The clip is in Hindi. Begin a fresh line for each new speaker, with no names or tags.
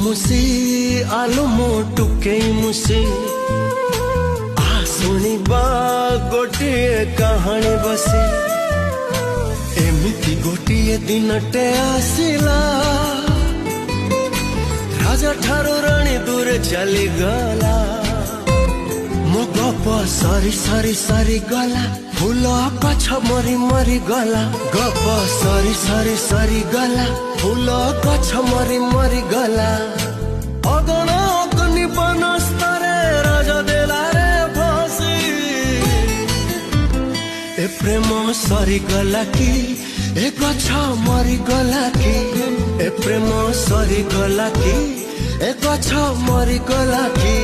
मुसी आलो मोटुके मुसी आ शुणिबा गोटे कहानी बसे एमिति गोटे दिनटे आसिला राजा ठारो राणी दूर चली गला मो गप सरी सरी सरी गला फूल गछ मरी मरी गला गप सरी सरी सरी गला फूल गछ मरी मरी गला अगण अग्नि बनस्तरे राजा देला रे फसी ए प्रेम सरी गला कि ए गछ मरी गला कि ए प्रेम सरी गला कि ए गछ मरी गला कि